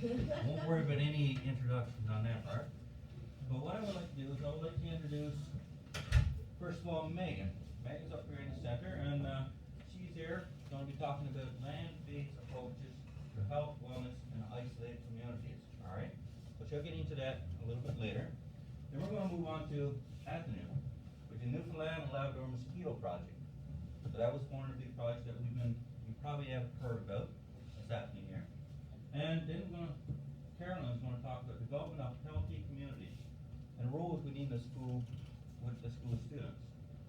Won't worry about any introductions on that part. But what I would like to do is I would like to introduce, first of all, Megan. Megan's up here in the center, and she's here going to be talking about land-based approaches to health, wellness, and isolated communities. All right? So she'll get into that a little bit later. Then we're going to move on to Anthony, with the Newfoundland and Labrador Mosquito Project. So that was one of the big projects that you probably have heard about. That's happening here. And then Carolyn's going to talk about development of healthy communities and roles within the school with the school students.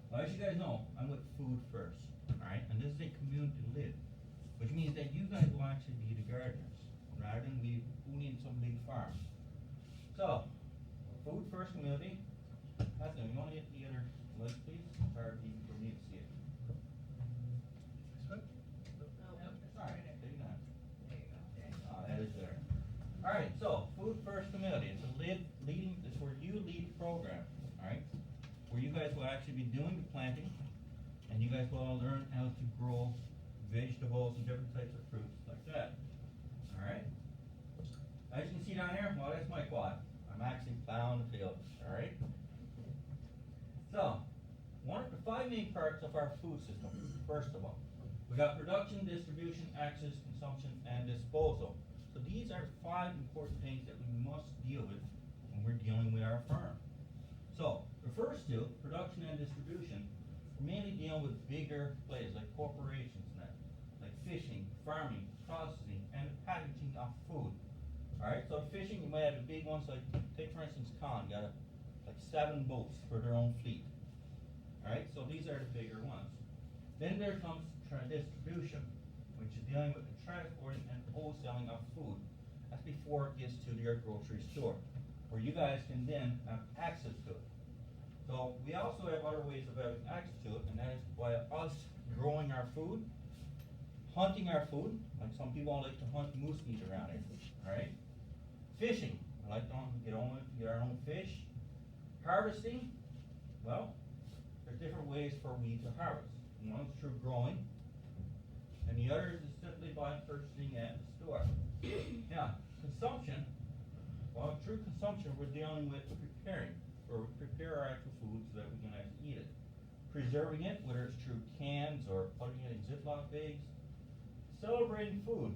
Well, as you guys know, I'm with Food First, all right? And this is a community lid, which means that you guys will actually be the gardeners, rather than we who need some big farm. So, Food First community. That's it. You want to get the other list, please? It's hard for me to see it. This one? All right, take it on. There you go. Oh, that is there. All right, so Food First community. It's a leading. It's where you lead the program. All right, where you guys will actually be doing the planting, and you guys will all learn how to grow vegetables and different types of fruits like that. All right. As you can see down here, well, that's my quad. I'm actually plowing the field. All right. So, one of the 5 main parts of our food system. First of all, we got production, distribution, access, consumption, and disposal. So these are 5 important things that we must deal with when we're dealing with our farm. So, the first 2, production and distribution, we're mainly dealing with bigger players like corporations and that, like fishing, farming, processing, and the packaging of food. Alright, so fishing, you might have the big ones like, take for instance, Con, got like 7 boats for their own fleet. Alright, so these are the bigger ones. Then there comes distribution, which is dealing with the transporting and wholesaling of food. That's before it gets to your grocery store, where you guys can then have access to it. So we also have other ways of having access to it, and that is by us growing our food, hunting our food, like some people like to hunt moose meat around here, alright? Fishing, I like to get our own fish. Harvesting, well, there's different ways for we to harvest. One's through growing, and the other is simply by purchasing at the store. Now, consumption, well, through consumption, we're dealing with preparing, or we prepare our actual food so that we can actually eat it. Preserving it, whether it's through cans or putting it in Ziploc bags. Celebrating food.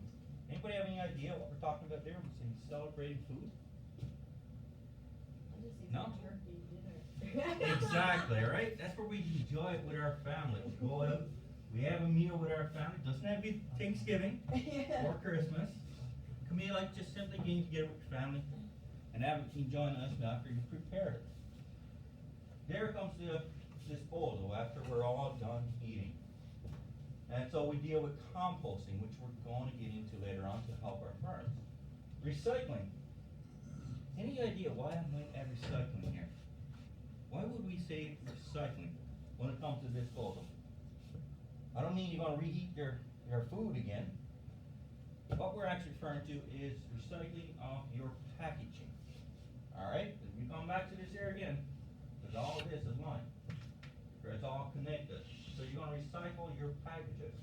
Anybody have any idea what we're talking about there when we say celebrating food? No? Exactly, right? That's where we enjoy it with our family. We go out, we have a meal with our family. Doesn't have to be Thanksgiving or Christmas. It can be like just simply getting together with your family and enjoying us after you prepared it. There comes the disposal after we're all done eating. And so we deal with composting, which we're going to get into later on to help our farms. Recycling. Any idea why I might add recycling here? Why would we say recycling when it comes to disposal? I don't mean you're going to reheat your food again. What we're actually referring to is recycling of your packaging. Alright? If we come back to this here again, because all of this is line. It's all connected. So you're going to recycle your packages.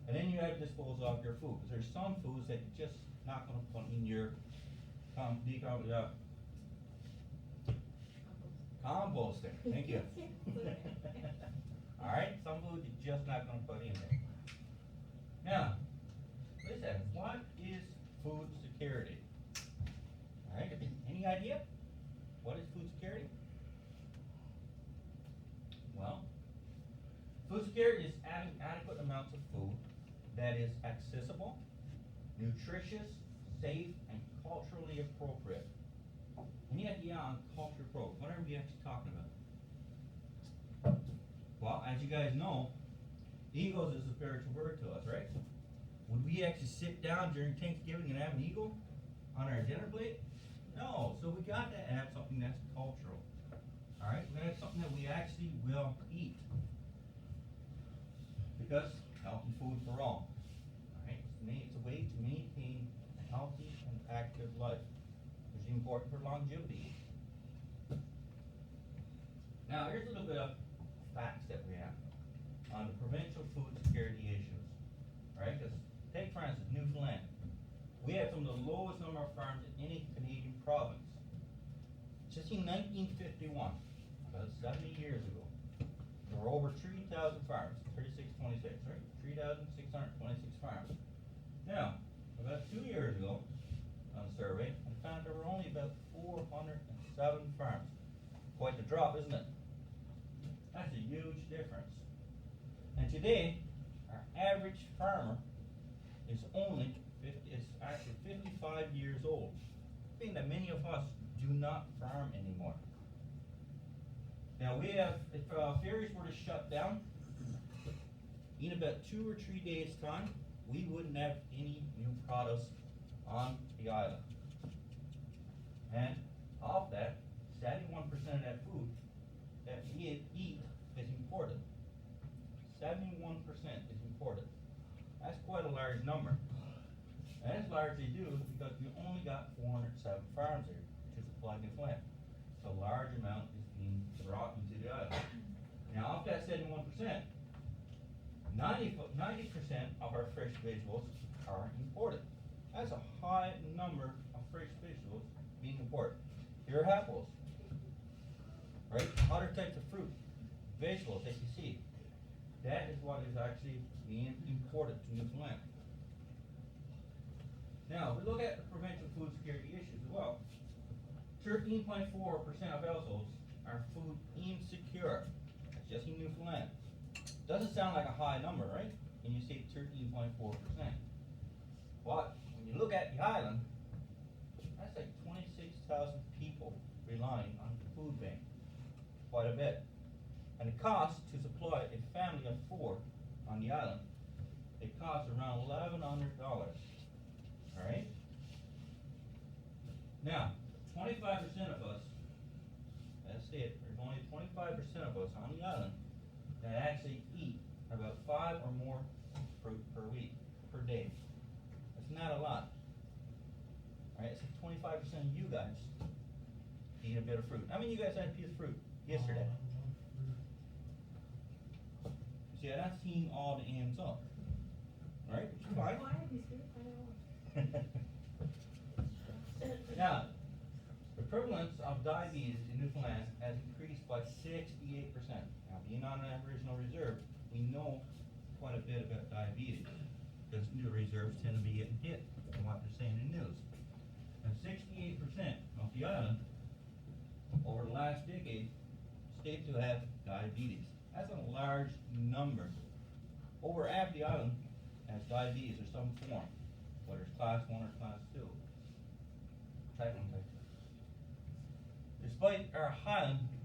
And then you have disposal of your food. Because there's some foods that you're just not going to put in your composting. Thank you. Alright, some food you're just not going to put in there. Now, listen, what is food security? Alright, any idea? What is food security? Well, food security is having adequate amounts of food that is accessible, nutritious, safe, and culturally appropriate. Any idea on culture appropriate? What are we actually talking about? Well, as you guys know, eagles is a spiritual word to us, right? Would we actually sit down during Thanksgiving and have an eagle on our dinner plate? No, so we got to have something that's cultural. Alright, we gotta have something that we actually will eat. Because healthy food for all. Alright, it's a way to maintain a healthy and active life, which is important for longevity. Now, here's a little bit of facts that we have on the provincial food security issues. Alright, because take for instance, Newfoundland. We have some of the lowest number of farms in any Canadian province. Just in 1951, about 70 years ago, there were over 3,000 farms, 3626, right? 3,626 farms. Now, about 2 years ago, on a survey, I found there were only about 407 farms. Quite the drop, isn't it? That's a huge difference. And today, our average farmer is actually 55 years old, meaning that many of us do not farm anymore. Now we have, if ferries were to shut down, in about 2 or 3 days' time, we wouldn't have any new produce on the island. And of that, 71% of that food that we eat is imported. 71% is imported. That's quite a large number. And it's largely due because we only got 407 farms here to supply Newfoundland. So a large amount is being brought into the island. Now, of that 71%, 90% of our fresh vegetables are imported. That's a high number of fresh vegetables being imported. Here are apples, right? Other types of fruit, vegetables that you see. That is what is actually being imported to Newfoundland. Now, we look at the provincial food security issues as well. 13.4% of households are food insecure. That's just in Newfoundland. Doesn't sound like a high number, right? When you say 13.4%. But when you look at the island, that's like 26,000 people relying on the food bank. Quite a bit. And the cost to supply a family of 4 on the island, it costs around $1,100. Alright? Now, 25% of us, that's it, there's only 25% of us on the island that actually eat about 5 or more fruit per week, per day. That's not a lot. Alright, it's like 25% of you guys eat a bit of fruit. How many of you guys had a piece of fruit yesterday? See, I'm not seeing all the ends up. Alright, which is fine. Now, the prevalence of diabetes in Newfoundland has increased by 68%. Now, being on an Aboriginal reserve, we know quite a bit about diabetes because the reserves tend to be getting hit from what they're saying in the news. And 68% of the island over the last decade state to have diabetes. That's a large number. Over half the island has diabetes of some form, whether it's class 1 or class 2. Type 1, type 2. Despite our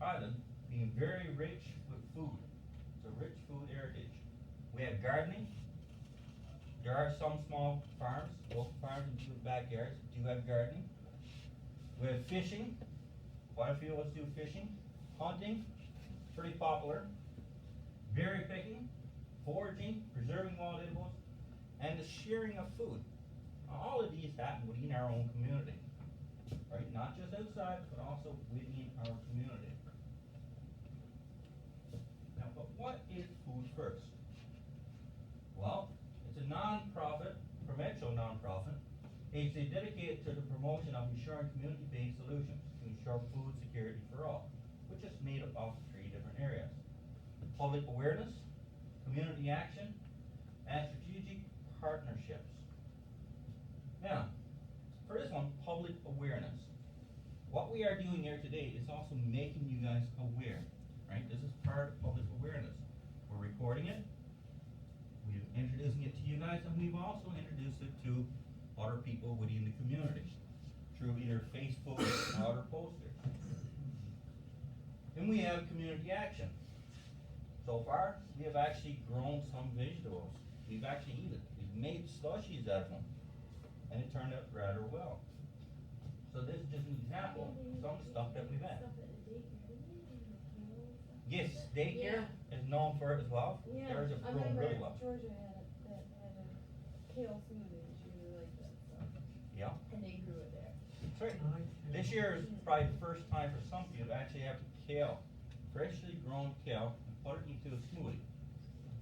island being very rich with food, it's a rich food heritage. We have gardening. There are some small farms, local farms with backyards do have gardening. We have fishing. Quite a few of us do fishing. Hunting, pretty popular. Berry picking, foraging, preserving wild animals, and the sharing of food. All of these happen within our own community, right? Not just outside, but also within our community. Now, but what is Food First? Well, it's a non-profit, provincial non-profit, agency dedicated to the promotion of ensuring community-based solutions to ensure food security for all, which is made up of 3 different areas. Public awareness, community action, and strategic partnerships. Now, for this one, public awareness. What we are doing here today is also making you guys aware, right? This is part of public awareness. We're recording it, we're introducing it to you guys, and we've also introduced it to other people within the community through either Facebook or other posters. Then we have community action. So far, we have actually grown some vegetables. We've actually eaten it. We've made slushies out of them. And it turned out rather well. So this is just an example of some stuff that we've had. Yes, daycare is known for it as well. Yeah, Theirs have grown really well. Georgia had a kale smoothie and she really liked it, so. Yeah. And they grew it there. That's right. This year is probably the first time for some people to actually have kale, freshly grown kale, and put it into a smoothie.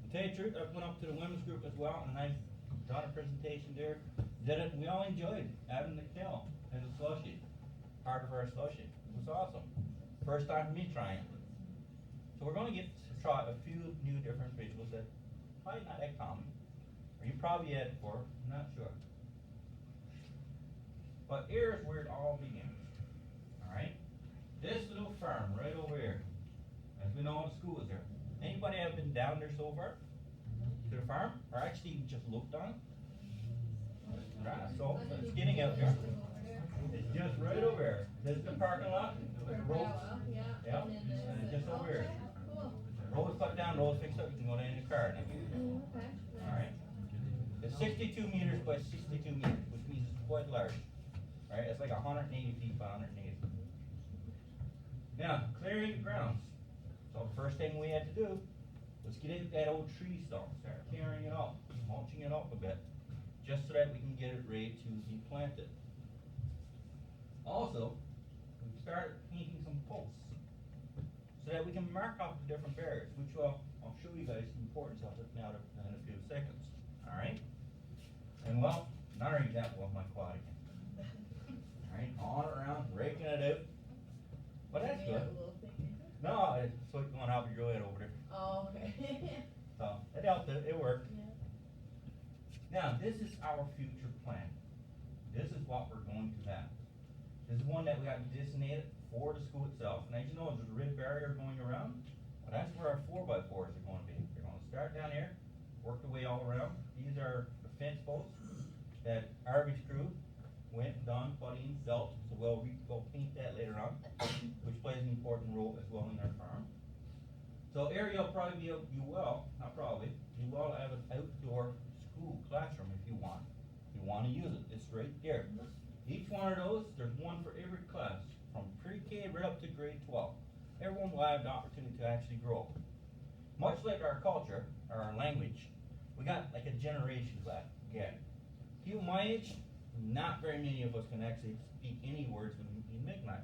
To tell you the truth, I went up to the women's group as well, and I done a presentation there. We all enjoyed having the kale as a slushie, part of our slushie. It was awesome. First time for me trying it. So we're gonna get to try a few new different visuals that probably not that common. Or you probably had it before, I'm not sure. But here's where it all begins. Alright? This little farm right over here. As we know, the school is there. Anybody have been down there so far? To the farm? Or actually even just looked on it? Right, so it's getting out there. It's just right over here. This is the parking lot, the roads. Yep, and it's just over here. Roads cut down, roads fixed up, you can go down in the car now. Alright? It's 62 meters by 62 meters, which means it's quite large. Alright, it's like 180 feet by 180. Now, clearing the grounds. So the first thing we had to do was get in that old tree stump, start clearing it up, mulching it up a bit, just so that we can get it ready to be planted. Also, we started painting some posts so that we can mark off the different barriers, which I'll show you guys the importance of it now in a few seconds. Alright? And well, another example of my quad again. Alright, on around, raking it out. But that's good. No, it's like going out with your head over there. Oh, okay. So, it helped, it worked. Now, this is our future plan. This is what we're going to have. This is one that we got designated for the school itself, and as you know, there's a red barrier going around. Well, that's where our 4x4s are going to be. They're going to start down here, work their way all around. These are the fence posts that Harvey's crew went, done, put in, built, so we'll paint that later on, which plays an important role as well in our farm. So area will probably be, you will have an outdoor school classroom if you want. If you want to use it, it's right there. Each one of those, there's one for every class, from pre-K right up to grade 12. Everyone will have the opportunity to actually grow. Much like our culture, or our language, we got like a generation gap. People my age, not very many of us can actually speak any words in Mi'kmaq.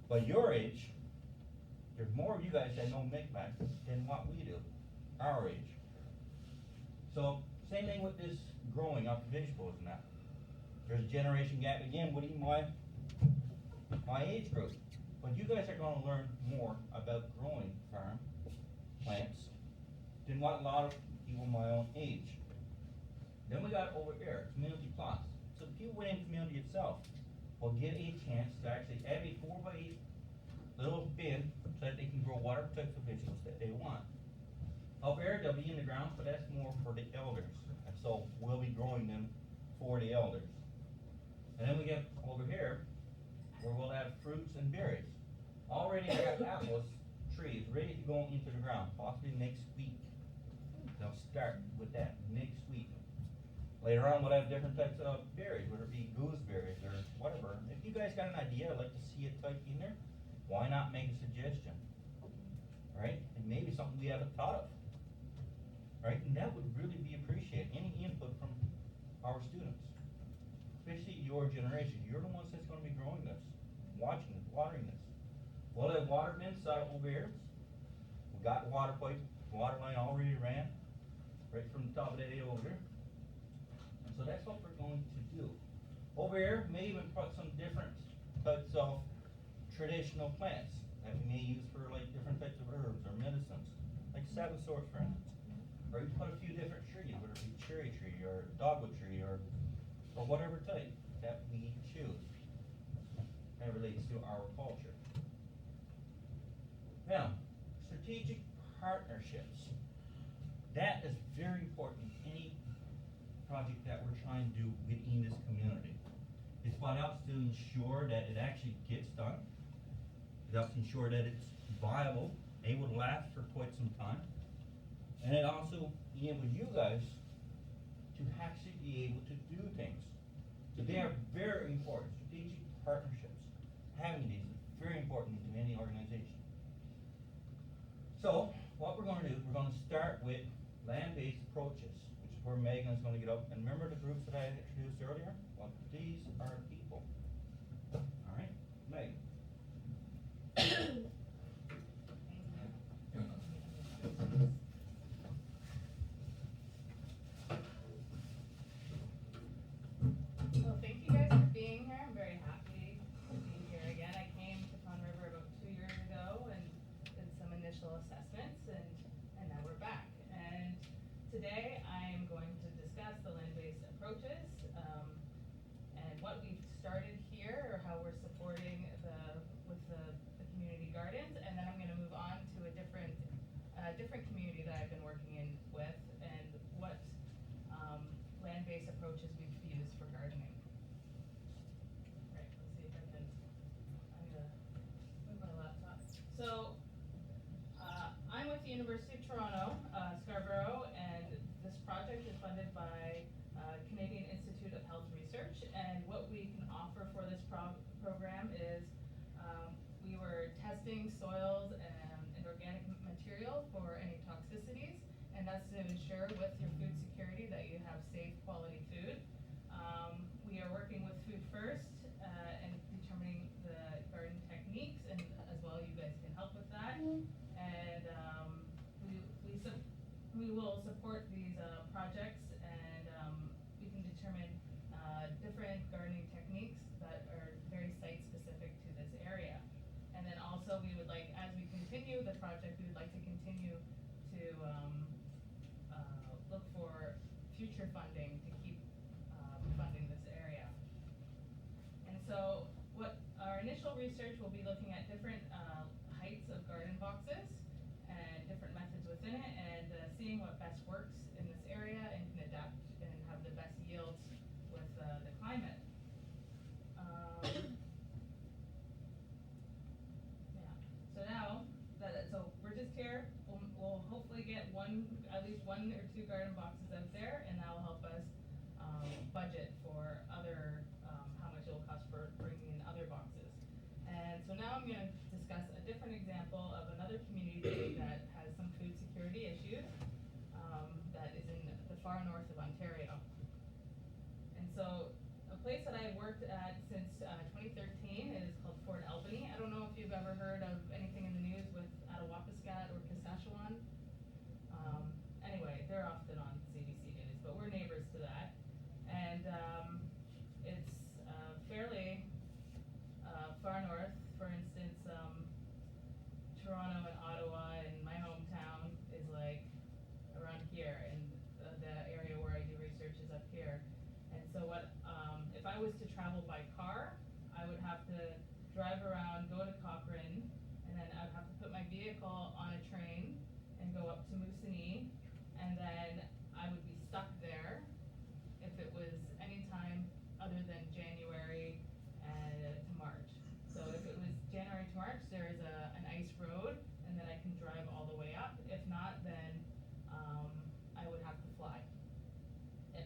But your age, there's more of you guys that know Mi'kmaq than what we do, our age. So, same thing with this growing up vegetables and that. There's a generation gap again within my age group. But you guys are gonna learn more about growing farm plants than what a lot of people my own age. Then we got over here, community plots. So the people within community itself will get a chance to actually have a 4x8 little bin so that they can grow whatever types of vegetables that they want. Up here, they'll be in the ground, but that's more for the elders. And so we'll be growing them for the elders. And then we get over here, where we'll have fruits and berries. Already we have apples, trees, ready to go into the ground, possibly next week. They'll start with that next week. Later on, we'll have different types of berries, whether it be gooseberries or whatever. If you guys got an idea, I'd like to see it typed in there, why not make a suggestion? Right? And maybe something we haven't thought of. Right? And that would really be appreciated, any input from our students. Especially your generation. You're the ones that's gonna be growing this, watching it, watering this. We'll have water bins set up over here. We got water pipe, water line already ran, right from the top of that hill over here. And so that's what we're going to do. Over here, may even put some different types of traditional plants that we may use for like different types of herbs or medicines, like seven sorts for instance. Or you put a few different trees, whether it be cherry tree or dogwood tree or whatever type that we choose. That relates to our culture. Now, strategic partnerships. That is very important in any project that we're trying to do within this community. It's what helps to ensure that it actually gets done. It helps ensure that it's viable, able to last for quite some time. And it also enables you guys to actually be able to do things. So they are very important. Strategic partnerships. Having these is very important to any organization. So, what we're going to do, we're going to start with land-based approaches, which is where Megan's going to get up. And remember the groups that I introduced earlier? Well, these are people. All right, Megan. ensure with your food security that you have safe, quality food. We are working with Food First, and determining the garden techniques, and as well, you guys can help with that. And, we will support these, projects, and, we can determine, different gardening techniques that are very site-specific to this area. And then also, we would like, as we continue the project, we would like to continue to, look for future funding to keep, funding this area. And so, what our initial research will be looking at different, heights of garden boxes and different methods within it, and, seeing what best works in this area and can adapt and have the best yields with, the climate. Yeah, so now, so we're just here, we'll hopefully get at least one or two garden boxes out there, and that'll help us, budget for other, how much it'll cost for bringing in other boxes. And so now I'm gonna discuss a different example of another community that has some food security issues, that is in the far north of Ontario. And so, a place that I worked at since, 2013 is called Fort Albany. I don't know if you've ever heard of anything in the news with Attawapiskat or Saskatchewan. Anyway, they're often on CBC News, but we're neighbors to that. And, it's, fairly, far north. For instance, Toronto and Ottawa and my hometown is like around here, and the area where I do research is up here. And so what, if I was to travel by car, I would have to drive around, go to Cochrane, and then I'd have to put my vehicle on a train and go up to Moosonee, and then I would be stuck there if it was any time other than January to March. So if it was January to March, there is an ice road, and then I can drive all the way up. If not, then, I would have to fly.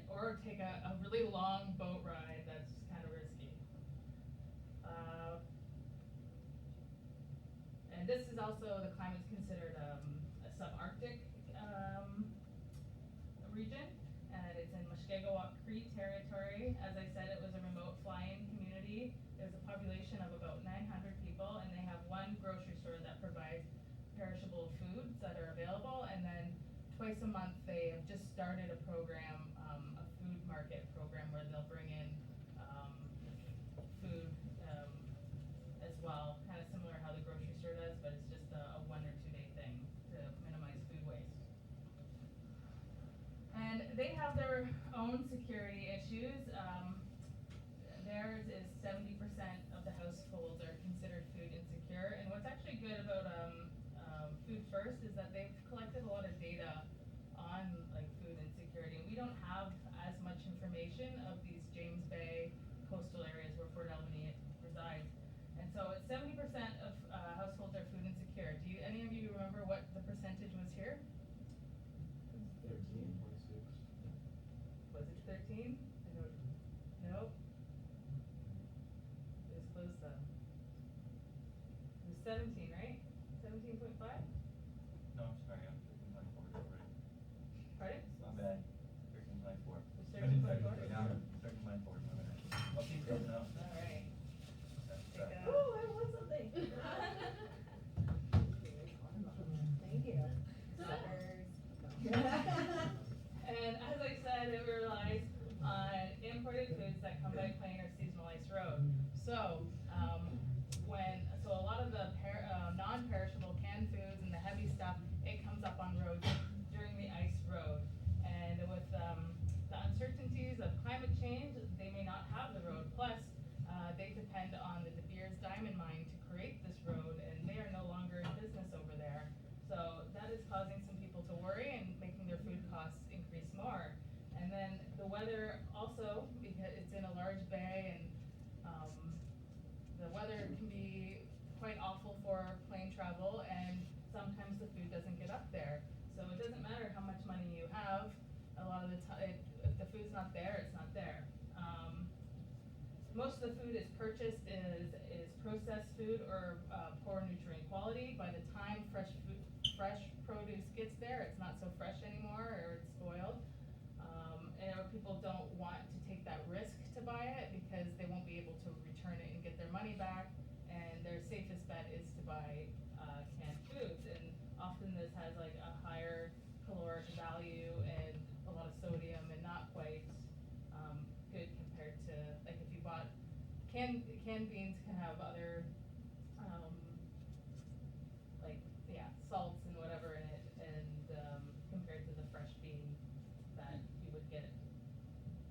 Or take a really long boat ride that's kind of risky. And this is also, the climate's considered, a subarctic, region, and it's in Mushkegowuk Cree territory. As I said, it was a remote fly-in community. There's a population of about 900 people, and they have one grocery store that provides perishable foods that are available, and then twice a month they have just started a program, a food market program, where they'll bring in, food, as well, kind of similar how the grocery store does, but it's just a 1 or 2 day thing to minimize food waste. And they have their own security issues. Theirs is 70% of the households are considered food insecure. And what's actually good about Food First is that they've collected a lot of data on like food insecurity. And we don't have as much information of these James Bay coastal areas where Fort Albany resides. And so it's 70% of households are food insecure. Do any of you remember what the percentage was here? 13.6. Was it 13? I don't, nope. It was close though. It was 17, right? 17.5? No, I'm sorry, I'm 13.4 already. Pardon? My bad, 13.4. It's 13.4? Yeah, 13.4, my bad. I'll keep going now. All right. Sorry. Oh, I won something. Thank you. Suckers. And as I said, it relies on imported foods that come by plane or seasonal ice road. So, so a lot of the non-perishable canned foods and the heavy stuff, it comes up on roads during the ice road. And with the uncertainties of climate change, they may not have the road. Plus, they depend on the De Beers diamond mine to create this road, and they are no longer in business over there. So that is causing some people to worry and making their food costs increase more. And then the weather also, because it's in a large bay, and the weather can be quite awful for plane travel, and sometimes the food doesn't get up there. So it doesn't matter how much money you have, a lot of the time, if the food's not there, it's not there. Most of the food is purchased is processed food or poor nutrient quality. By the time fresh fresh produce gets there, it's not so fresh anymore, or it's spoiled. Or people don't want to take that risk to buy it because they won't be able to return it and get their money back, and their safest bet is to buy canned foods. And often this has like a higher caloric value and a lot of sodium and not quite good compared to, like, if you bought canned beans can have other like, yeah, salts and whatever in it, and compared to the fresh bean that you would get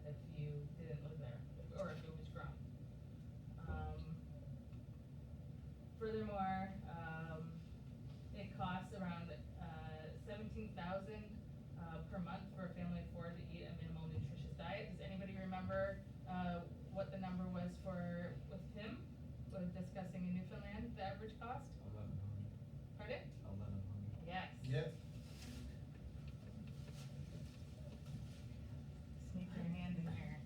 if you didn't live there, or if it was grown. Furthermore, it costs around $17,000 per month for a family of 4 to eat a minimal nutritious diet. Does anybody remember what the number was for with Tim? Was discussing in Newfoundland the average cost? 1100. Pardon? 1100. Yes. Yep. Sneak your hand in there.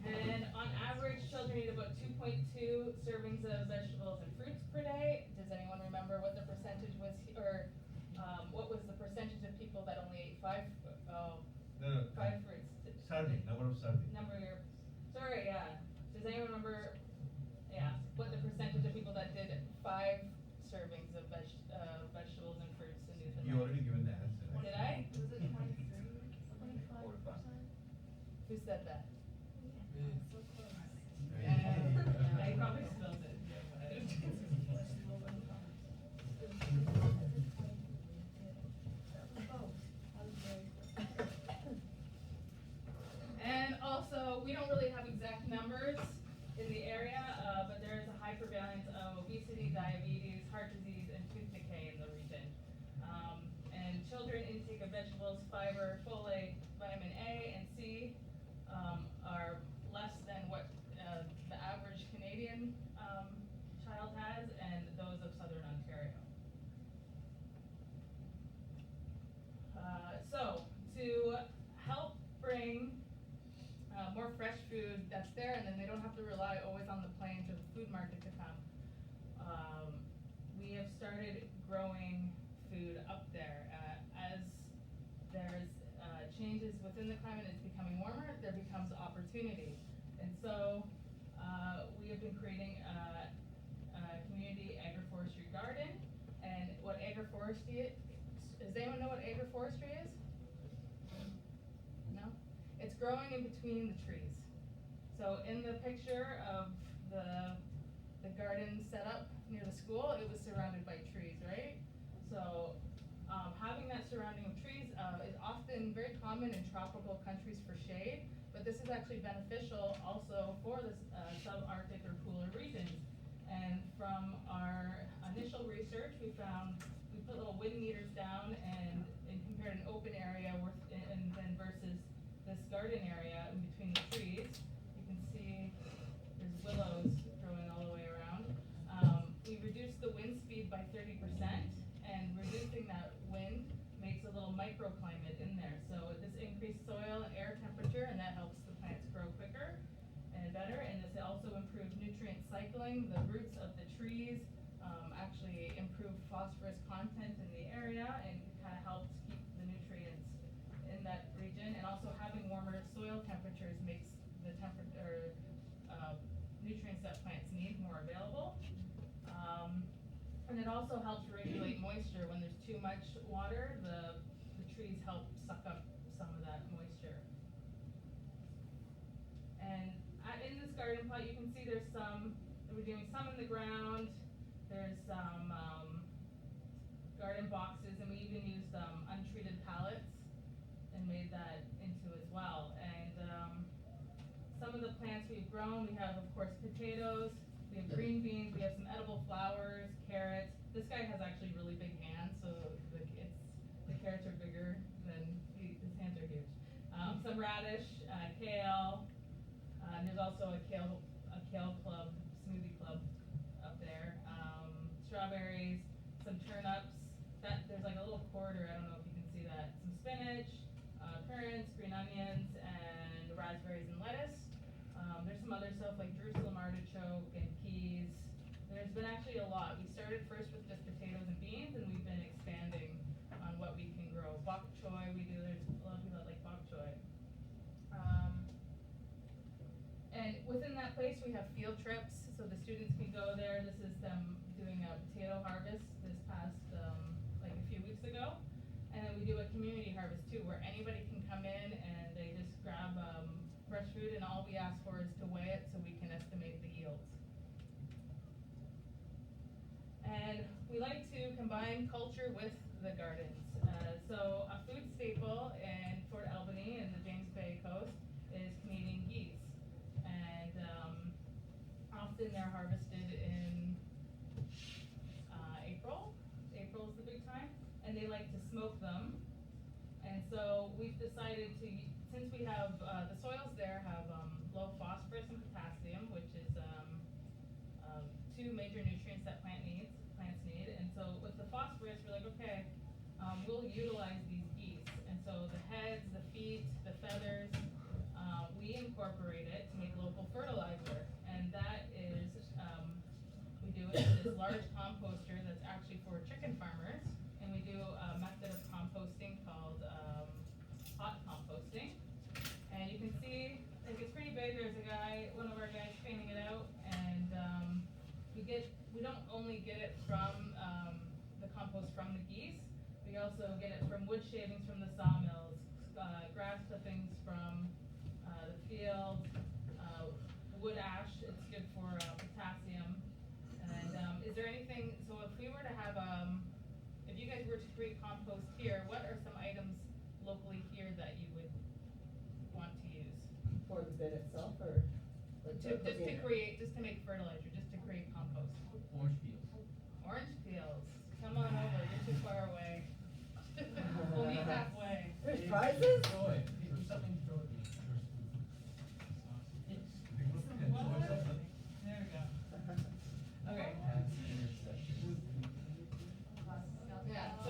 And on average, children eat about 2.2 servings of vegetables and fruits per day. Does anyone remember what the percentage was, or what was the percentage of people that only ate 5 fruits? Number of serving. Sorry, yeah. Does anyone remember, what the percentage of people that did 5 servings of vegetables and fruits in Newfoundland? You already given the answer. Did I? Was it 25%? Who said that? So close. I probably spilled it. And also, we don't really have exact numbers in the area, but there is a high prevalence of obesity, diabetes, heart disease, and tooth decay in the region. And children intake of vegetables, fiber, folate, vitamin A and C are less than what the average Canadian child has, and those of Southern Ontario. So, to help bring more fresh food that's there, and then they don't have to rely always on the planes or the food market to come, we have started growing food up there. As there's changes within the climate, it's becoming warmer, there becomes opportunity. And so we have been creating a community agroforestry garden. And what agroforestry is, does anyone know what agroforestry is? No? It's growing in between the trees. So in the picture of the garden set up near the school, it was surrounded by trees, right? So having that surrounding of trees is often very common in tropical countries for shade, but this is actually beneficial also for the subarctic or cooler regions. And from our initial research, we put little wind meters down and compared an open area and then versus this garden area in between the trees. You can see there's willows growing all the way around. We reduced the wind speed by 30%, and reducing that wind makes a little microclimate in there. So this increased soil and air temperature, and that helps the plants grow quicker and better. And this also improves nutrient cycling. The roots of the trees actually improve phosphorus content in the area, and kind of helps keep the nutrients in that region. And also having warmer soil temperatures makes the nutrients that plants need more available. And it also helps regulate moisture. When there's too much water, the trees help suck up some of that moisture. And in this garden plot, you can see we're doing some in the ground. There's some garden boxes, and we even used untreated pallets and made that into as well. And some of the plants we've grown, we have, of course, potatoes, we have green beans, we have some edible flowers, carrots. This guy has actually really big hands, so the carrots are bigger than his hands are huge. Some radish, kale. There's also a kale club, smoothie club up there. Strawberries, some turnips. There's like a little quarter, I don't know if you can see that. Some spinach, currants, green onions, and raspberries and lettuce. There's some other stuff like Jerusalem artichoke and peas. There's been actually a lot. We started first with just potatoes and beans, and we've been expanding on what we can grow. Bok choy, there's a lot of people that like bok choy. And within that place, we have field trips, so the students can go there. This is them doing a potato harvest this past, like a few weeks ago. And then we do a community harvest too, where anybody can come in and they just grab, fresh food, and all we ask for is to weigh it so we can estimate the yields. And we like to combine culture with the gardens. So a food staple in Fort Albany and the James Bay coast is Canadian geese. And often they're harvested in April. April is the big time. And they like to smoke them. And so we've decided to, since we have, the soils there have low phosphorus and potassium, which is two major nutrients that plants need. And so with the phosphorus, we're like, okay, we'll utilize these geese. And so the heads, the feet, the feathers, we incorporate it to make local fertilizer. And that is, we do it in this large composter that's actually for chicken farmers. And we do a method of composting called hot composting. And you can see, like, it's pretty big. There's a guy, one of our guys painting it out. And we don't only get it from the compost from the geese, we also get it from wood shavings from the sawmills, grass clippings from the field, wood ash, it's good for potassium. And is there anything, so if we were to have, if you guys were to create compost here, what are some items locally here that you would want to use? For the bin itself, or? like Just to container? create, just to make fertilizer, just to create compost. Orange peels. Orange peels, come on over, you're too far away. We'll meet halfway. There's prizes? Throw it, or something, throw it. There we go. Okay. Yeah, so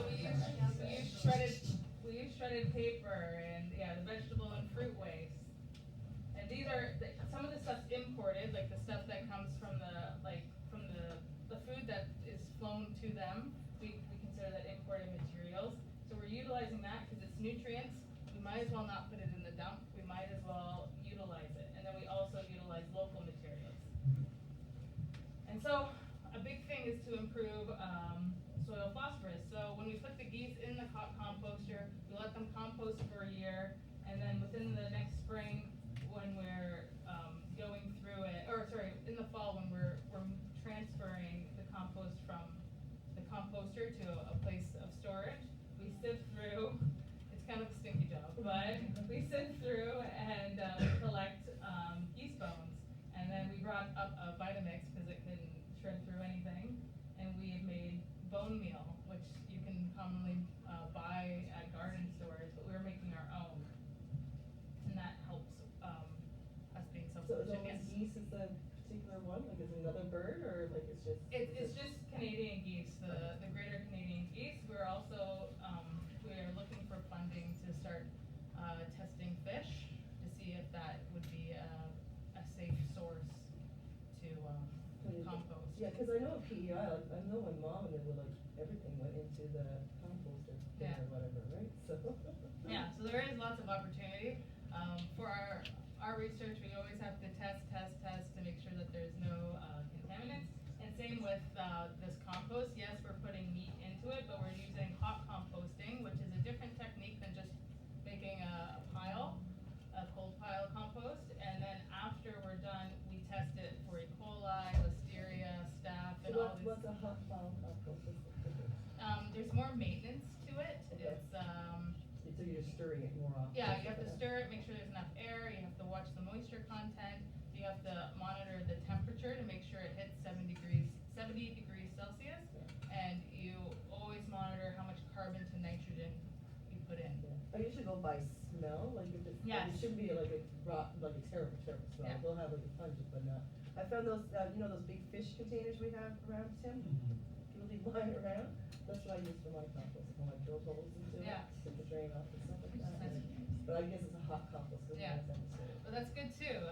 we use shredded paper and, yeah, the vegetable and fruit waste. And these are, some of the stuff's imported, like the stuff that comes from the food that is flown to them. We consider that imported materials. So we're utilizing that because it's nutrients. We might as well not put it in the dump. We might as well utilize it. And then we also utilize local materials. And so a big thing is to improve soil phosphorus. So when we put the geese in the composter, we let them compost for a year, and then within the next spring, when we're going through it, or sorry, in the fall when we're transferring the compost from the composter to a place of storage, we sift through. It's kind of a stinky job, but we sift through and collect geese bones, and then we brought up a Vitamix because it couldn't shred through anything, and we have made bone meal, which you can commonly buy at garden stores, but we're making our own, and that helps us being So self-sufficient. is geese is the particular one, like is it another bird, or like it's just? It's just Canadian geese, the greater Canadian geese. We're also, we are looking for funding to start testing fish to see if that would be a safe source to compost. Yeah, cause I know at PEI, like, I know when Mom and them were like, everything went into the composter bin Yeah. or whatever, right? So. Yeah, so there is lots of opportunity. For our research, we always have to test to make sure that there's no contaminants. And same with this compost. Yes, we're putting meat into it, but we're using hot composting, which is a different technique than just making a cold pile compost. And then after we're done, we test it for E. coli, Listeria, staph, and all these. What's a hot pile compost? There's more maintenance to it. Okay. It's So you're stirring it more often? Yeah, you have to stir it, make sure there's enough air, you have to watch the moisture content, you have to monitor the temperature to make sure it hits 70 degrees Celsius, and you always monitor how much carbon to nitrogen you put in. Yeah. I usually go by smell, like if it's, Yes. it shouldn't be like a terrible smell. Yeah. They'll have like a pungent, but not. I found those, those big fish containers we have around, Tim? People leave lying around? That's what I use for my compost, when I drill holes into it, Yeah. get the drain off and stuff like that. Nice. But I guess it's a hot compost, cause Yeah. it's on the soil. But that's good too.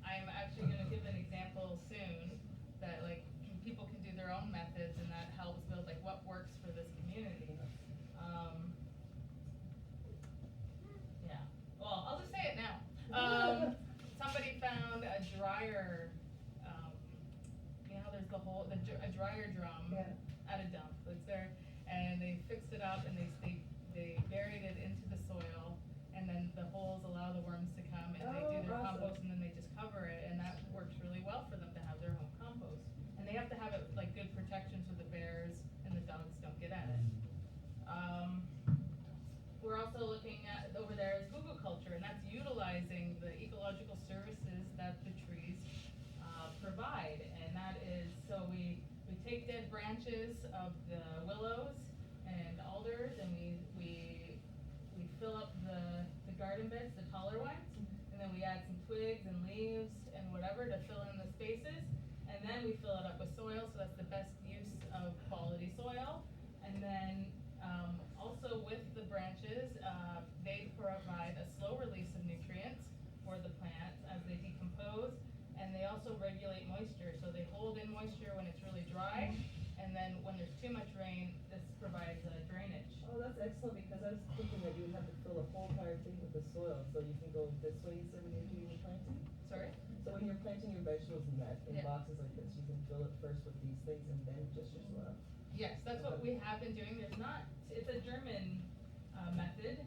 I'm actually gonna give an example soon that like people can do their own methods and that helps build like what works for this community. Yeah, well, I'll just say it now. Somebody found a dryer, you know how there's a dryer drum Yeah. at a dump, it's there, and they fixed it up and they buried it into the soil, and then the holes allow the worms to come and they do their Oh, awesome. compost and then they just cover it, and that works really well for them to have their home compost. And they have to have it like good protection so the bears and the dogs don't get at it. We're also looking at, over there is hugelkultur, and that's utilizing the ecological services that the trees provide. And that is, so we take dead branches of the willows and alders, and we fill up the garden beds, the taller ones, and then we add some twigs and leaves and whatever to fill in the spaces, and then we fill it up with soil, so that's the best use of quality soil. And then also with the branches, they provide a slow release of nutrients for the plants as they decompose, and they also regulate moisture, so they hold in moisture when it's really dry, and then when there's too much rain, this provides drainage. Oh, that's excellent, because I was thinking that you would have to fill the whole entire thing with the soil, so you can go this way, you said when you're doing your planting? Sorry? So when you're planting your vegetables in Yeah. boxes like this, you can fill it first with these things and then just your soil? Yes, that's what we have been doing. It's a German method.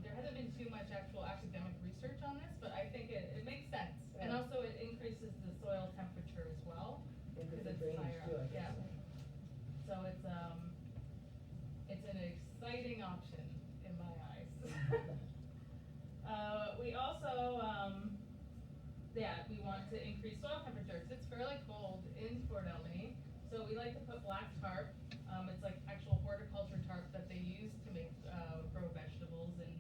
There hasn't been too much actual academic research on this, but I think it makes sense. And Yeah. also it increases the soil temperature as well. And Because the it's drainage higher too, I up, guess. yeah. So it's an exciting option in my eyes. We also, we want to increase soil temperature, 'cause it's fairly cold in Fort Albany. So we like to put black tarp, it's like actual horticulture tarp that they use to make, grow vegetables in,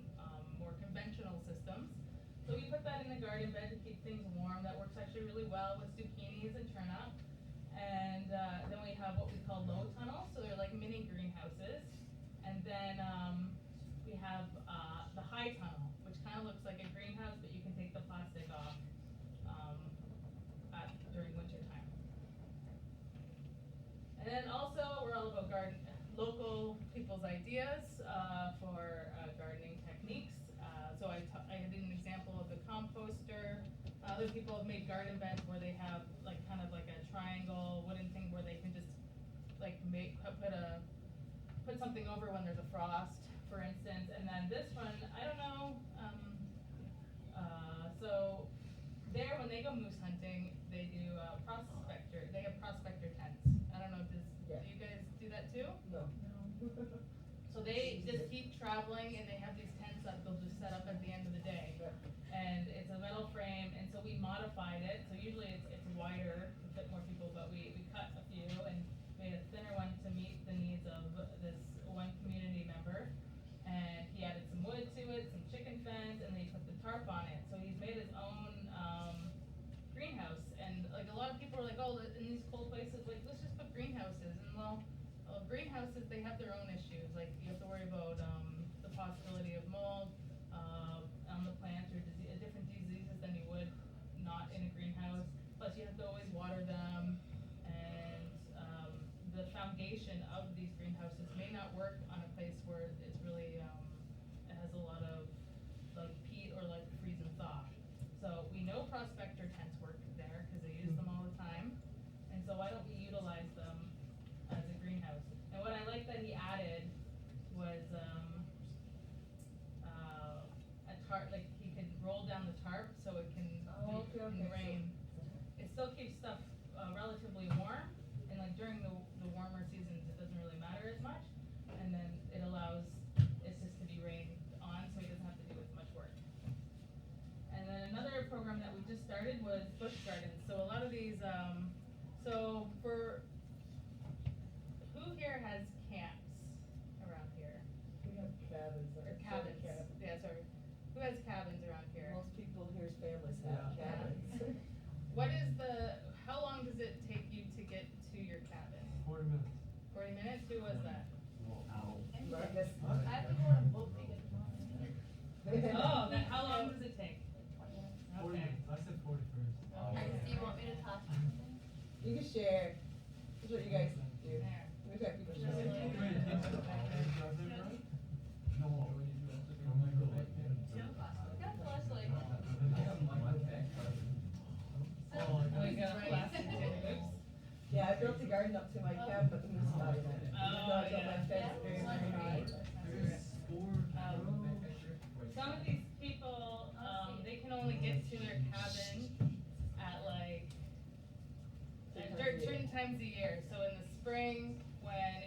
more conventional systems. So we put that in the garden bed to keep things warm, that works actually really well with zucchinis and turnip. And, then we have what we call low tunnels, so they're like mini greenhouses. And then, we have, the high tunnel, which kinda looks like a greenhouse, but you can take the plastic off, during winter time. And then also, we're all about local people's ideas, for, gardening techniques. So I did an example of the composter. Other people have made garden beds where they have like, kind of like a triangle wooden thing where they can just like put something over when there's a frost, for instance. And then this one, I don't know, so there, when they go moose hunting, they do they have prospector tents. I don't know, do you guys do that too? No. So they just keep traveling and they have these tents that they'll just set up at the end of the day. And it's a metal frame, and so we modified it, so usually it's wider to fit more people, but we cut a few and made a thinner one to meet the needs of this one community member. And he added some wood to it, some chicken fence, and then he put the tarp on it, so he's made his own, greenhouse. And like a lot of people are like, oh, in these cold places, like, let's just put greenhouses, and well, greenhouses, they have their own issues, like you have to worry about, the possibility of mold, on the plant or different diseases than you would not in a greenhouse. Plus you have to always water them, and, the foundation of these greenhouses may not work on a place where it's really, it has a lot of like peat or like freeze and thaw. So we know prospector tents work there, cause they use them all the time, and so why don't we utilize them as a greenhouse? And what I like that he added was, a tarp, like he could roll down the tarp so it can, Oh, okay, in the okay, rain. It still keeps stuff, relatively warm, and like during the warmer seasons, it doesn't really matter as much. And then it allows it just to be rained on, so he doesn't have to do as much work. And then another program that we just started was bush gardens. So a lot of these, so for, who here has camps around here? We have cabins. Or cabins? Yeah, sorry. Who has cabins around here? Most people here's families have Yeah. cabins. What is how long does it take you to get to your cabin? 40 minutes. 40 minutes? Who was that? Marcus. I have to go on a boat to get to mine. Oh, to my camp, but the moose died in it. Even though I got my yeah. fence very, very high. Some of these people, they can only get to their cabin at like, at certain times a year. So in the spring, when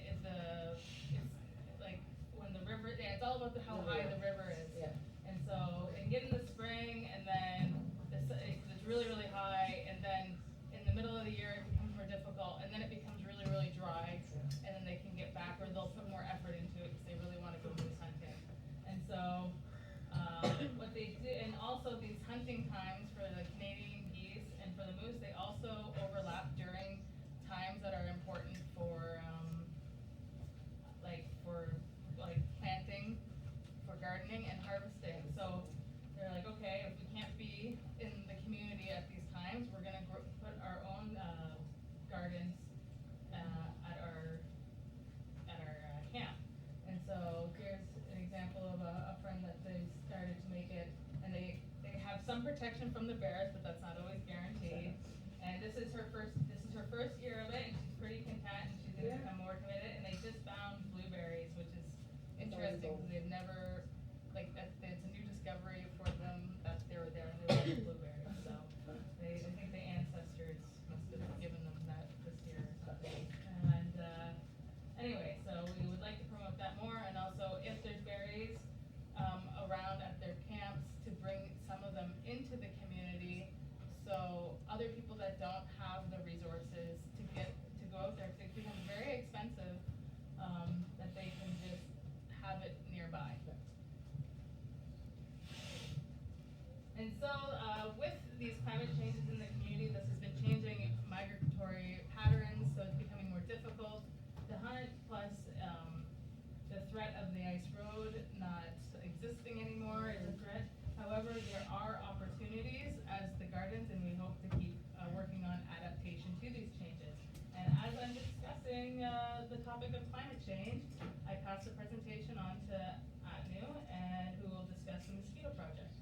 when the river, yeah, it's all about how high the river is. Yeah. And so, and get in the spring, and then it's really, really high, and then in the middle of the year, it becomes more difficult, and then it becomes really, really dry, and then they can get back, or they'll put more effort into it, because they really wanna go moose hunting. And so, what they do, and also these hunting times for the Canadian geese and for the moose, they also overlap during times that are important for, like planting, for gardening and harvesting. So they're like, okay, if we can't be in the community at these times, we're gonna put our own gardens at our camp. And so here's an example of a friend that they started to make it, and they have some protection from the bears, but that's not always guaranteed. And this is her first year of it, and she's pretty content, and she's gonna become more committed. And they just found blueberries, which is interesting because they've never, like, it's a new discovery for them that they were there and they were blueberries. So I think the ancestors must have given them that this year or something. And anyway, so we would like to promote that more, and also if there's berries around at their camps, to bring some of them into the community, so other people that don't have the resources to go out there, because it becomes very expensive, that they can just have it nearby. And so, with these climate changes in the community, this has been changing migratory patterns, so it's becoming more difficult to hunt, plus the threat of the ice road not existing anymore is a threat. However, there are opportunities as the gardens, and we hope to keep working on adaptation to these changes. And as I'm discussing the topic of climate change, I pass the presentation on to Atnu, and who will discuss the mosquito project.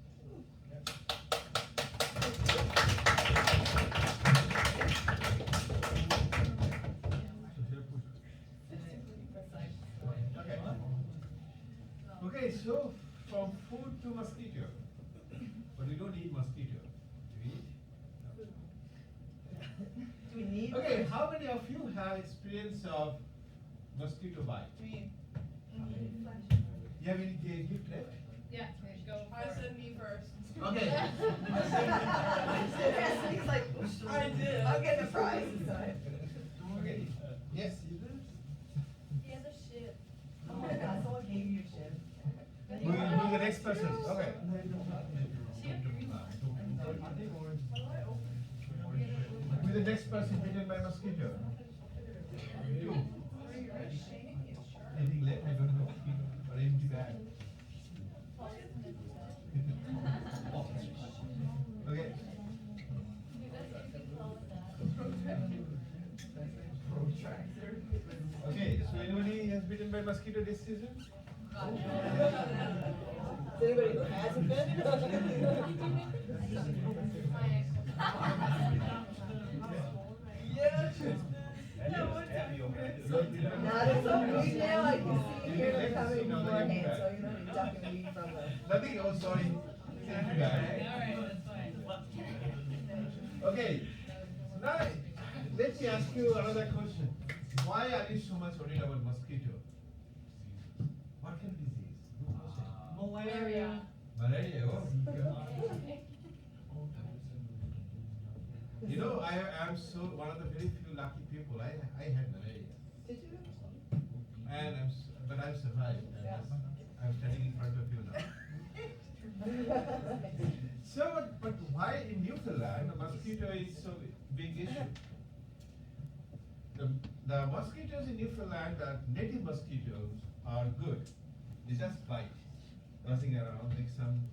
Okay, so from food to mosquito, but we don't eat mosquito. Do we eat? Do we need? Okay, how many of you have experience of mosquito bite? Me. You have any gift left? Yeah, go I for said it. me first. Okay. He's like, I did. I'm getting a prize inside. Okay. Yes, you do. He has a shit. Oh my god, someone gave you shit. Who's the next person? Okay. Who's the next person bitten by mosquito? You. Anything left? I don't know. Or empty bag. Okay. Okay, so anybody has bitten by mosquito this season? Is anybody who hasn't been? Yeah. Not as a weed now, I can see here they're coming beforehand, so you know you're ducking weed from the. Nothing, oh sorry. Empty bag. Alright, that's fine. Okay, so now let me ask you another question. Why are you so much worried about mosquito? What kind of disease? Good question. Malaria. Malaria, oh. You know, I am so one of the very few lucky people. I had malaria, Did you? and but I've survived. I'm standing in front of you now. So, but why in Newfoundland the mosquito is so big issue? The mosquitoes in Newfoundland, the native mosquitoes, are good. They just bite, buzzing around, make some,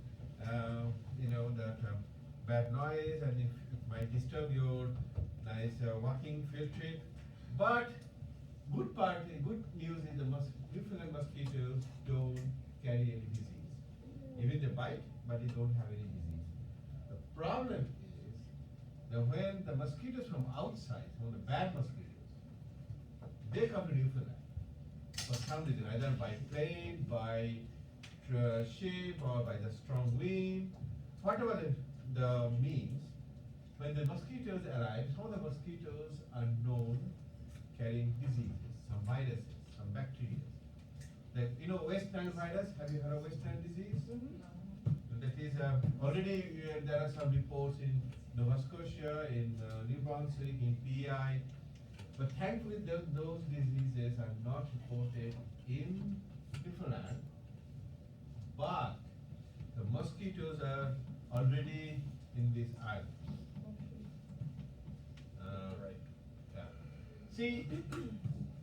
bad noise, and it might disturb your nice walking field trip. But good news is the Newfoundland mosquitoes don't carry any disease. Even they bite, but they don't have any disease. The problem is that when the mosquitoes from outside, from the bad mosquitoes, they come to Newfoundland for some reason, either by plane, by ship, or by the strong wind, whatever the means. When the mosquitoes arrive, some of the mosquitoes are known carrying diseases, some viruses, some bacteria. Like, you know, West Nile virus, have you heard of West Nile disease? That is, already there are some reports in Nova Scotia, in New Brunswick, in PI, but thankfully those diseases are not reported in Newfoundland, but the mosquitoes are already in this island. Right. Yeah. See,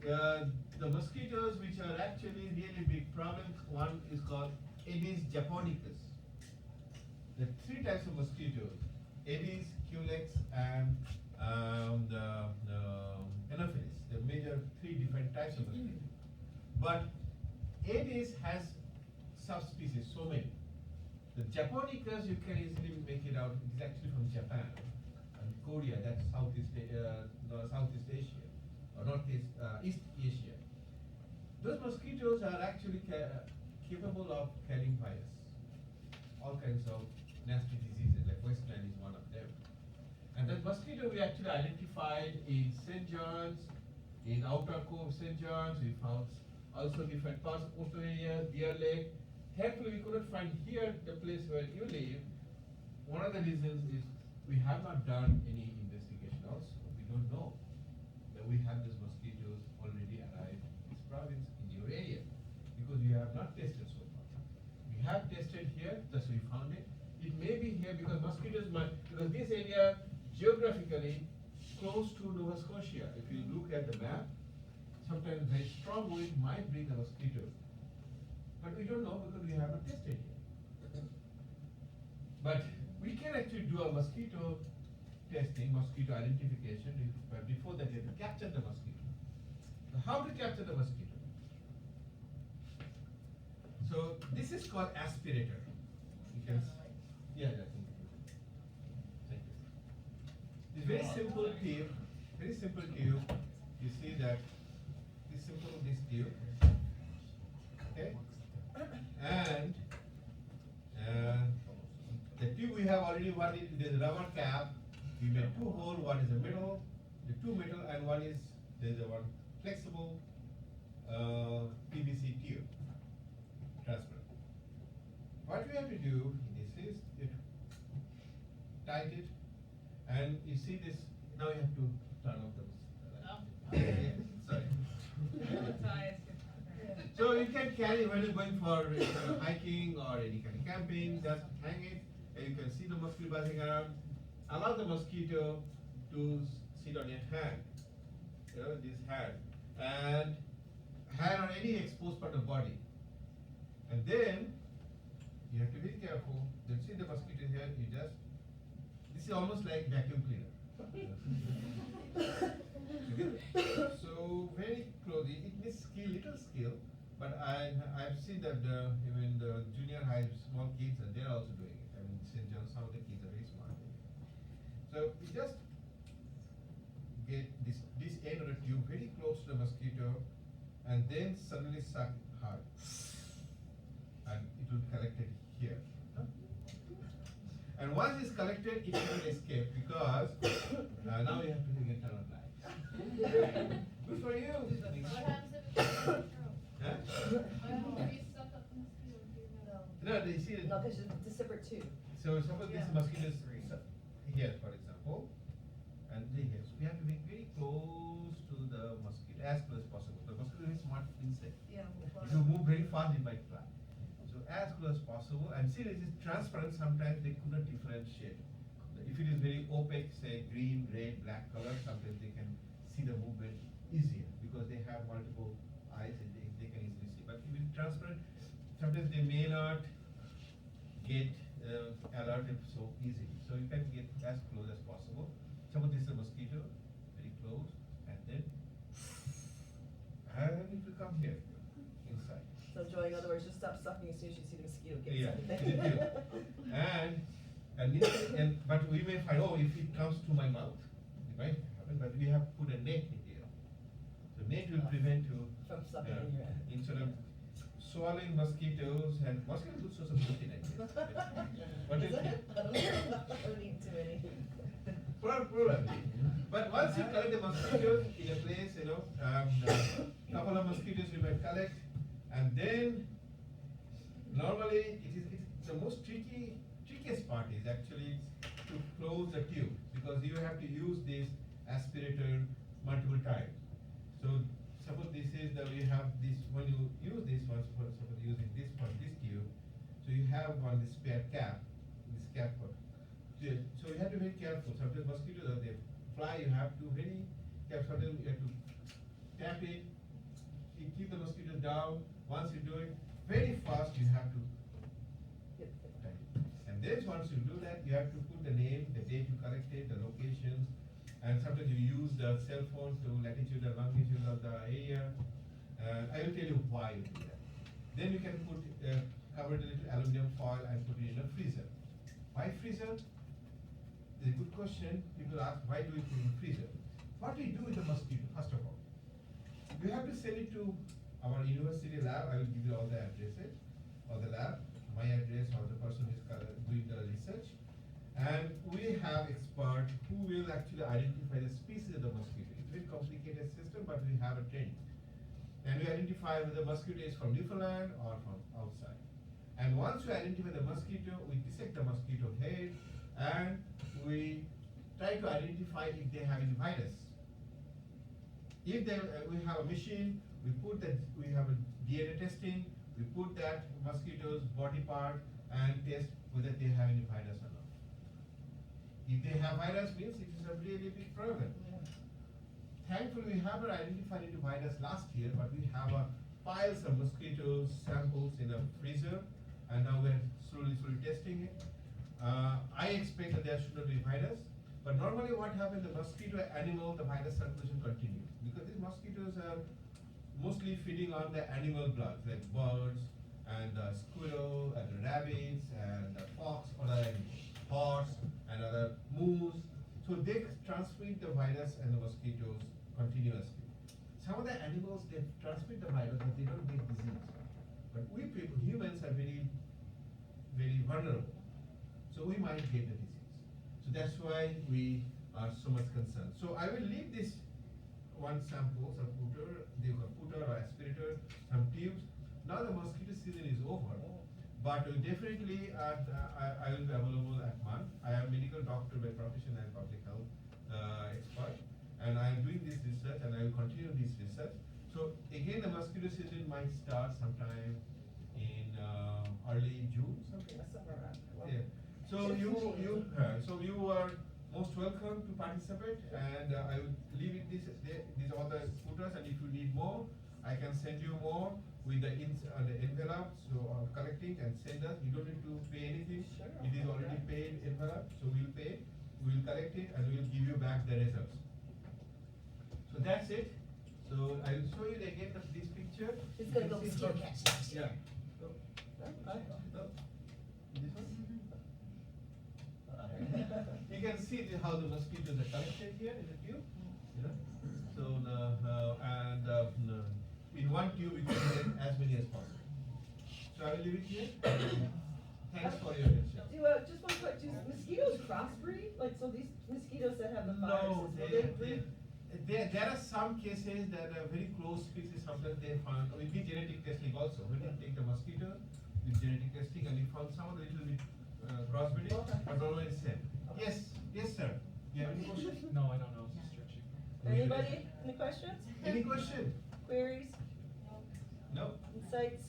the mosquitoes which are actually really big problem, one is called Aedes japonicus. There are three types of mosquitoes: Aedes, Culex, and the Anopheles. The major three different types of mosquitoes. But Aedes has subspecies, so many. The japonicus, you can easily make it out. It's actually from Japan and Korea. That's Southeast Asia or East Asia. Those mosquitoes are actually capable of carrying virus, all kinds of nasty diseases, like West Nile is one of them. And that mosquito we actually identified in St. John's, in Outer Cove, St. John's. We found also different parts of coastal areas, Deer Lake. Thankfully, we couldn't find here the place where you live. One of the reasons is we have not done any investigation also. We don't know that we have these mosquitoes already arrived in this province, in your area, because we have not tested so far. We have tested here, thus we found it. It may be here because mosquitoes might, because this area geographically close to Nova Scotia. If you look at the map, sometimes very strong wind might bring a mosquito. But we don't know because we haven't tested yet. But we can actually do a mosquito testing, mosquito identification, but before that we have to capture the mosquito. Now, how to capture the mosquito? So this is called aspirator. You can yeah, I think. Thank you. It's very simple tube, very simple tube. You see that this simple this tube. Okay? And the tube we have already one is there's a rubber cap. We made two holes, one is the middle, the two middle, and one is there's a one flexible PVC tube, transparent. What we have to do this is tight it, and you see this. Now you have to turn off the light. Sorry. So you can carry when you're going for hiking or any kind of camping, just hang it, and you can see the mosquito buzzing around. Allow the mosquito to sit on your hand, you know, this hand, and hand on any exposed part of the body. And then you have to be careful. You see the mosquito here, you just, this is almost like vacuum cleaner. So very close. It needs skill, little skill, but I've seen that even the junior high small kids they're also doing it. I mean, St. John, some of the kids are very smart. So you just get this end of the tube very close to the mosquito, and then suddenly suck hard, and it will collect it here. And once it's collected, it will escape because now you have to again turn on light. Good for you. What happens if it's stuck? Huh? Are you stuck up in the mosquito? Do you know? No, you see it. No, because it's a separate tube. So suppose this mosquito is here, for example, and here. So we have to be very close to the mosquito, as close as possible. The mosquito is smart insect. Yeah. If you move very fast, it might fly. So as close as possible. And see, it is transparent. Sometimes they could not differentiate. If it is very opaque, say green, red, black color, sometimes they can see the movement easier because they have multiple eyes and they can easily see. But if it is transparent, sometimes they may not get alerted so easily. So you can get as close as possible. Suppose this is a mosquito, very close, and then it will come here, inside. So Joy, in other words, just stop sucking as soon as you see the mosquito get Yeah, inside. it will. But we may find, oh, if it comes to my mouth, it might happen, but we have put a net in here. So net will prevent you From sucking in your ass. instead of swallowing mosquitoes, and mosquitoes are good source of protein, I guess. What do Is you it? think? I don't know, I don't eat too many. Probably. But once you collect the mosquitoes in a place, couple of mosquitoes you might collect, and then normally it's the most trickiest part is actually to close the tube, because you have to use this aspirator multiple times. So suppose this is we have this, when you use this one, suppose using this one, this tube, so you have one this spare cap, this cap one. So you have to be very careful. Sometimes mosquitoes are they fly, you have to very careful. Sometimes you have to tap it, you keep the mosquitoes down. Once you do it very fast, you have to tie it. And then once you do that, you have to put the name, the date you collected, the locations, and sometimes you use the cell phone to latitude and longitude of the area. I will tell you why you do that. Then you can put cover it with aluminum foil and put it in a freezer. Why freezer? It's a good question. People ask, why do we put it in freezer? What do we do with the mosquito, first of all? We have to send it to our university lab. I will give you all the addresses of the lab, my address, or the person who is doing the research. And we have experts who will actually identify the species of the mosquito. It's a very complicated system, but we have a training. And we identify whether the mosquito is from Newfoundland or from outside. And once we identify the mosquito, we dissect the mosquito head, and we try to identify if they have any virus. If they, we have a machine, we have a DNA testing, we put that mosquito's body part and test whether they have any virus or not. If they have virus, means it is a really big problem. Thankfully, we haven't identified any virus last year, but we have piles of mosquitoes samples in a freezer, and now we're slowly testing it. I expect that there should not be virus, but normally what happens, the mosquito animal, the virus circulation continues, because these mosquitoes are mostly feeding on the animal blood, like birds and squirrel and rabbits and fox or other horse and other moose. So they transmit the virus and the mosquitoes continuously. Some of the animals, they transmit the virus, but they don't get disease. But we people, humans, are very, very vulnerable. So we might get the disease. So that's why we are so much concerned. So I will leave this one sample, some putter, they call putter or aspirator, some tubes. Now the mosquito season is over, but definitely I will be available at month. I am a medical doctor by profession and public health expert, and I am doing this research, and I will continue this research. So again, the mosquito season might start sometime in early June, something. Somewhere around there. Well, Yeah. So you are most welcome to participate, and I will leave it these are the footers, and if you need more, I can send you more with the envelope. So collecting and send us. You don't need to pay anything. Sure. It is already paid envelope, so we'll pay. We'll collect it, and we'll give you back the results. So that's it. So I will show you again this picture. It's gonna You go can see mosquito how- catch. Yeah. You can see how the mosquitoes are collected here in the tube. You know? So in one tube we can get as many as possible. So I will leave it here. Thanks for your attention. Just one quick, do mosquitoes crossbreed? Like, so these mosquitoes that have the viruses, will they breed? There are some cases that are very close species, sometimes they found, we did genetic testing also. We did take the mosquito with genetic testing, and we found some of the little bit crossbreeding, Okay. but always same. Yes, sir. You have any question? No, I don't know, it's stretching. Anybody, any questions, Any question? queries, No? insights?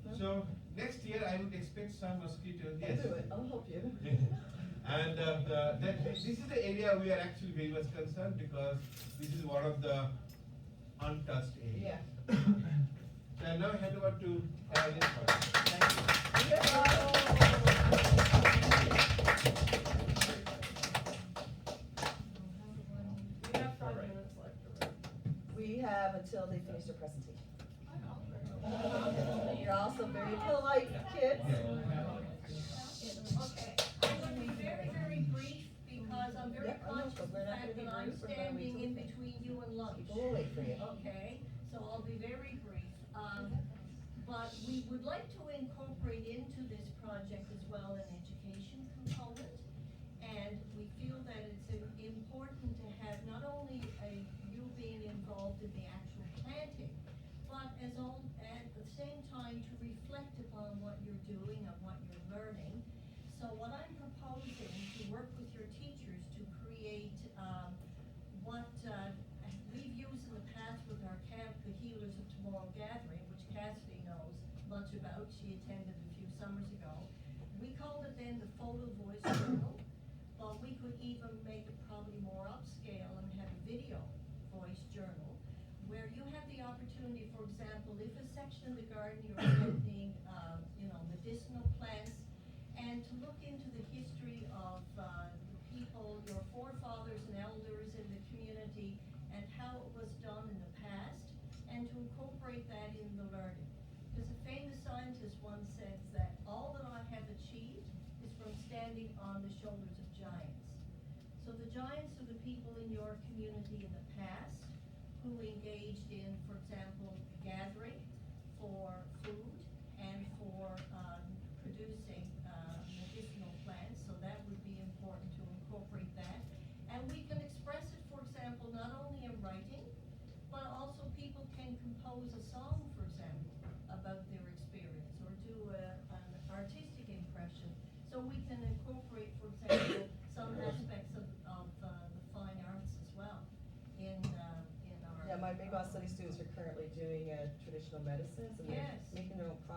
No? So next year I would expect some mosquitoes, yes. I'll do it, I'll help you. And this is the area we are actually very much concerned, because this is one of the untouched areas. Yeah. So I now hand over to Caroline. Thank We have 5 minutes left. We have until they finish their presentation. You're also very polite, kids. Okay, I will be very, very brief because I'm very Yep, I know, conscious but of we're the not fact gonna be that I'm brief, we're gonna standing wait in till- between you and lunch. People will wait for you. Okay, so I'll be very brief. But we would like to incorporate into this project as well an education component. And we feel that it's important to have not only you being involved in the actual planting, but at the same time to reflect upon what you're doing and what you're learning. So what I'm proposing to work with your teachers to create what we've used in the past with our camp, the Healers of Tomorrow gathering, which Cassidy knows much about. She attended a few summers ago. We called it then the Photo Voice Journal, but we could even make it probably more upscale and have a video voice journal where you have the opportunity, for example, if a section of the garden you're planting, medicinal plants, and to look into the history of the people, your forefathers and elders in the community, and how it was done in the past, and to incorporate that in the learning. Because a famous scientist once said that all that I have achieved is from standing on the shoulders of giants. So the giants are the people in your community in the past who engaged in, for example, gathering for food and for producing medicinal plants, so that would be important to incorporate that. And we can express it, for example, not only in writing, but also people can compose a song, for example, about their experience, or do an artistic impression. So we can incorporate, for example, some aspects of the fine arts as well in our. Yeah, my Mi'kmaq study students are currently doing traditional medicines, and they're Yes. making